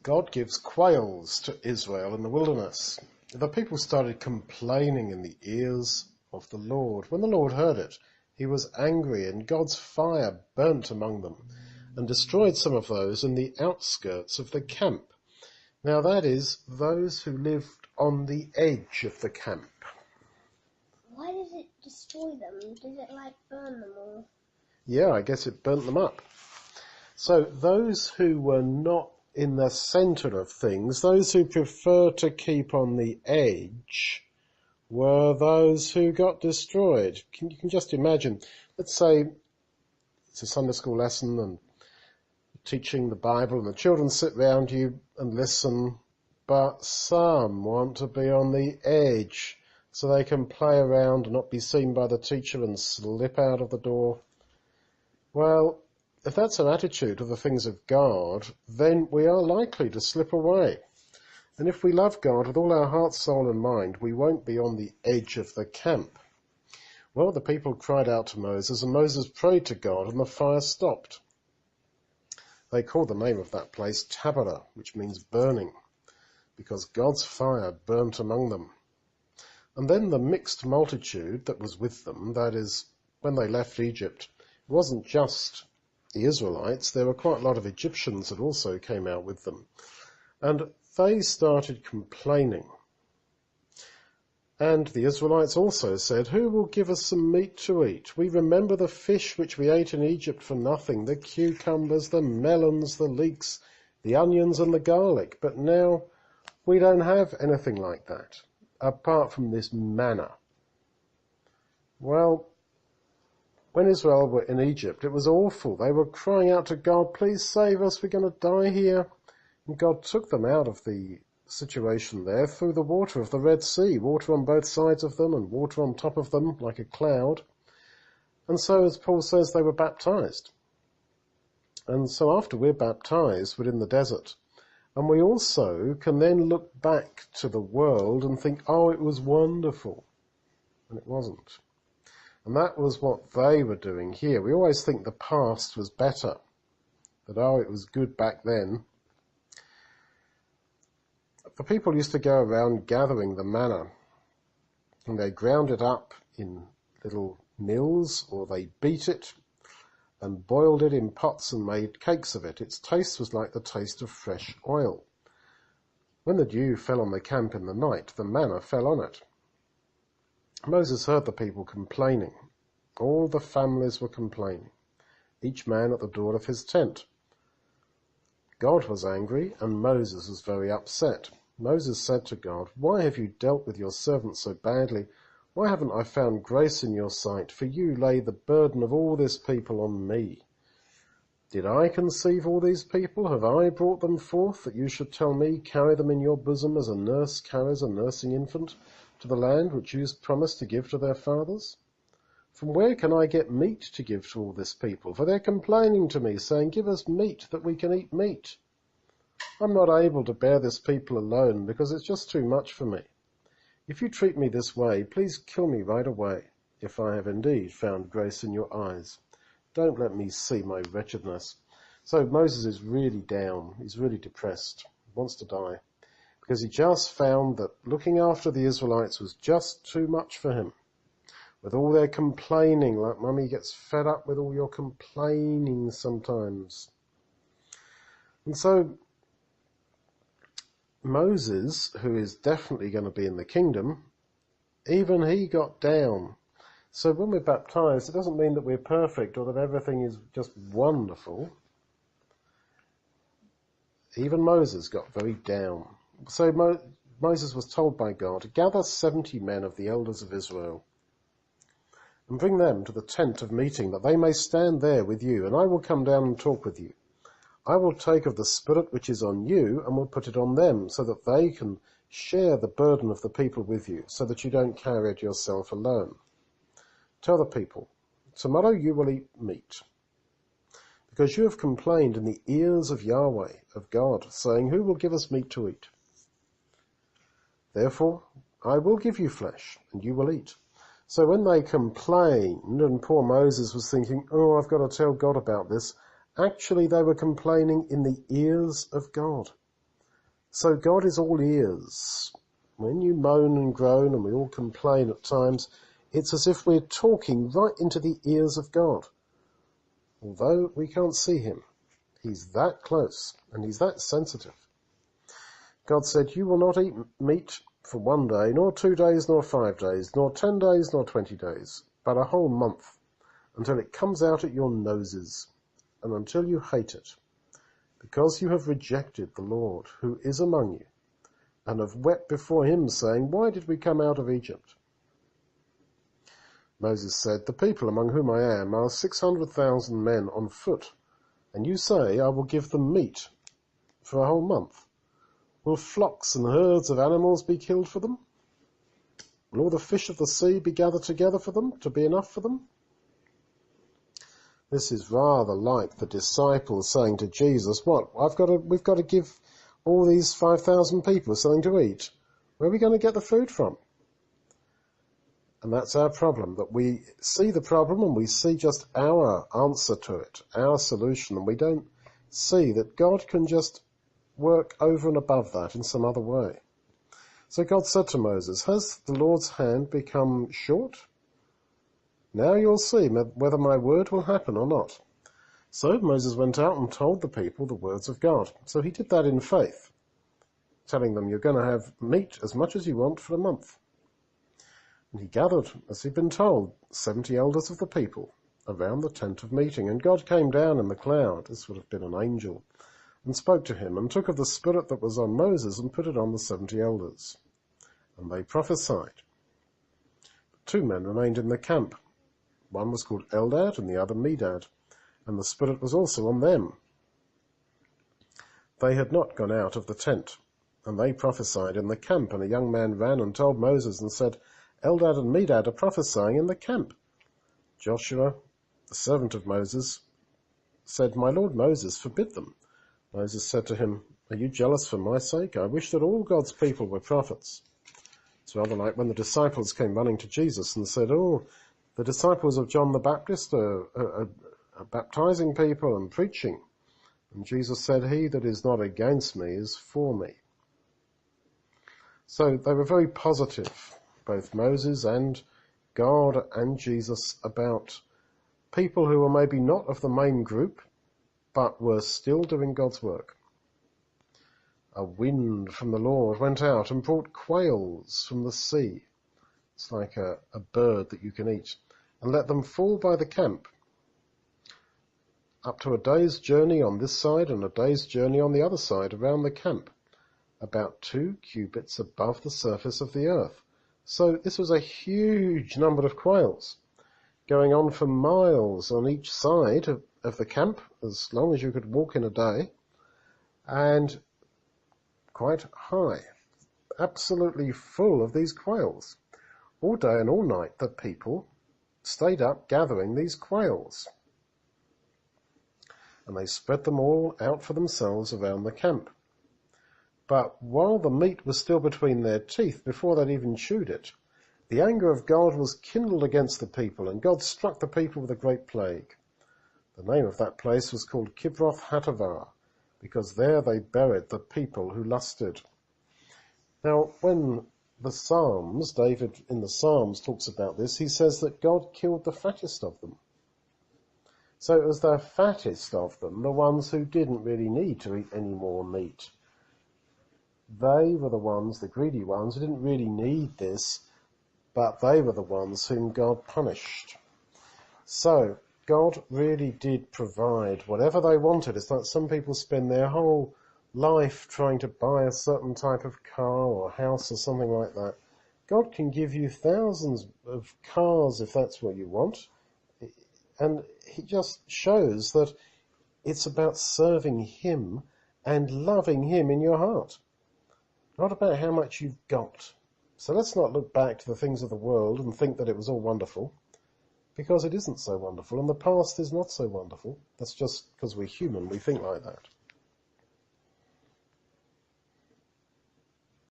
God gives quails to Israel in the wilderness. The people started complaining in the ears of the Lord. When the Lord heard it, he was angry, and God's fire burnt among them and destroyed some of those in the outskirts of the camp. Now that is, those who lived on the edge of the camp. Why does it destroy them? Does it burn them all? Yeah, I guess it burnt them up. So those who were not in the centre of things, those who prefer to keep on the edge, were those who got destroyed. You can just imagine, let's say it's a Sunday school lesson and teaching the Bible and the children sit round you and listen, but some want to be on the edge so they can play around and not be seen by the teacher and slip out of the door. Well, if that's an attitude of the things of God, then we are likely to slip away. And if we love God with all our heart, soul and mind, we won't be on the edge of the camp. Well, the people cried out to Moses, and Moses prayed to God, and the fire stopped. They called the name of that place Taberah, which means burning, because God's fire burnt among them. And then the mixed multitude that was with them, that is, when they left Egypt, it wasn't just the Israelites, there were quite a lot of Egyptians that also came out with them. And they started complaining. And the Israelites also said, "Who will give us some meat to eat? We remember the fish which we ate in Egypt for nothing, the cucumbers, the melons, the leeks, the onions and the garlic. But now we don't have anything like that, apart from this manna." Well, when Israel were in Egypt, it was awful. They were crying out to God, "Please save us, we're going to die here." And God took them out of the situation there through the water of the Red Sea, water on both sides of them and water on top of them like a cloud. And so, as Paul says, they were baptized. And so after we're baptized, we're in the desert. And we also can then look back to the world and think, oh, it was wonderful. And it wasn't. And that was what they were doing here. We always think the past was better, that, oh, it was good back then. The people used to go around gathering the manna, and they ground it up in little mills, or they beat it and boiled it in pots and made cakes of it. Its taste was like the taste of fresh oil. When the dew fell on the camp in the night, the manna fell on it. Moses heard the people complaining. All the families were complaining, each man at the door of his tent. God was angry, and Moses was very upset. Moses said to God, "Why have you dealt with your servant so badly? Why haven't I found grace in your sight? For you lay the burden of all this people on me. Did I conceive all these people? Have I brought them forth, that you should tell me, carry them in your bosom as a nurse carries a nursing infant to the land which you promised to give to their fathers? From where can I get meat to give to all this people? For they're complaining to me, saying, 'Give us meat, that we can eat meat.' I'm not able to bear this people alone, because it's just too much for me. If you treat me this way, please kill me right away, if I have indeed found grace in your eyes. Don't let me see my wretchedness." So Moses is really down. He's really depressed. He wants to die, because he just found that looking after the Israelites was just too much for him. With all their complaining, like Mummy gets fed up with all your complaining sometimes. And so Moses, who is definitely going to be in the kingdom, even he got down. So when we're baptized, it doesn't mean that we're perfect or that everything is just wonderful. Even Moses got very down. So Moses was told by God, "Gather 70 men of the elders of Israel and bring them to the tent of meeting, that they may stand there with you, and I will come down and talk with you. I will take of the Spirit which is on you and will put it on them, so that they can share the burden of the people with you, so that you don't carry it yourself alone. Tell the people, tomorrow you will eat meat, because you have complained in the ears of Yahweh, of God, saying, 'Who will give us meat to eat?' Therefore I will give you flesh, and you will eat." So when they complained, and poor Moses was thinking, "Oh, I've got to tell God about this," actually they were complaining in the ears of God. So God is all ears. When you moan and groan, and we all complain at times, it's as if we're talking right into the ears of God. Although we can't see him, he's that close, and he's that sensitive. God said, you will not eat meat for 1 day, nor 2 days, nor 5 days, nor 10 days, nor 20 days, but a whole month, until it comes out at your noses, and until you hate it, because you have rejected the Lord, who is among you, and have wept before him, saying, why did we come out of Egypt? Moses said, the people among whom I am are 600,000 men on foot, and you say, I will give them meat for a whole month. Will flocks and herds of animals be killed for them? Will all the fish of the sea be gathered together for them, to be enough for them? This is rather like the disciples saying to Jesus, we've got to give all these 5,000 people something to eat. Where are we going to get the food from? And that's our problem, that we see the problem and we see just our answer to it, our solution, and we don't see that God can just work over and above that in some other way. So God said to Moses, has the Lord's hand become short? Now you'll see whether my word will happen or not. So Moses went out and told the people the words of God. So he did that in faith, telling them, you're going to have meat as much as you want for a month. And he gathered, as he'd been told, 70 elders of the people around the tent of meeting. And God came down in the cloud, this would have been an angel, and spoke to him, and took of the spirit that was on Moses and put it on the 70 elders. And they prophesied. 2 men remained in the camp. One was called Eldad and the other Medad, and the Spirit was also on them. They had not gone out of the tent, and they prophesied in the camp, and a young man ran and told Moses and said, Eldad and Medad are prophesying in the camp. Joshua, the servant of Moses, said, my lord Moses, forbid them. Moses said to him, are you jealous for my sake? I wish that all God's people were prophets. It's rather like when the disciples came running to Jesus and said, the disciples of John the Baptist are baptizing people and preaching. And Jesus said, he that is not against me is for me. So they were very positive, both Moses and God and Jesus, about people who were maybe not of the main group, but were still doing God's work. A wind from the Lord went out and brought quails from the sea. It's like a bird that you can eat, and let them fall by the camp, up to a day's journey on this side and a day's journey on the other side around the camp, about 2 cubits above the surface of the earth. So this was a huge number of quails, going on for miles on each side of the camp, as long as you could walk in a day, and quite high, absolutely full of these quails. All day and all night the people stayed up gathering these quails, and they spread them all out for themselves around the camp. But while the meat was still between their teeth, before they'd even chewed it, the anger of God was kindled against the people, and God struck the people with a great plague. The name of that place was called Kibroth Hattaavah, because there they buried the people who lusted. Now, when the Psalms, David in the Psalms talks about this, he says that God killed the fattest of them. So it was the fattest of them, the ones who didn't really need to eat any more meat. They were the ones, the greedy ones, who didn't really need this, but they were the ones whom God punished. So God really did provide whatever they wanted. It's like some people spend their whole life trying to buy a certain type of car or house or something like that. God can give you thousands of cars if that's what you want. And he just shows that it's about serving him and loving him in your heart, not about how much you've got. So let's not look back to the things of the world and think that it was all wonderful, because it isn't so wonderful, and the past is not so wonderful. That's just because we're human, we think like that.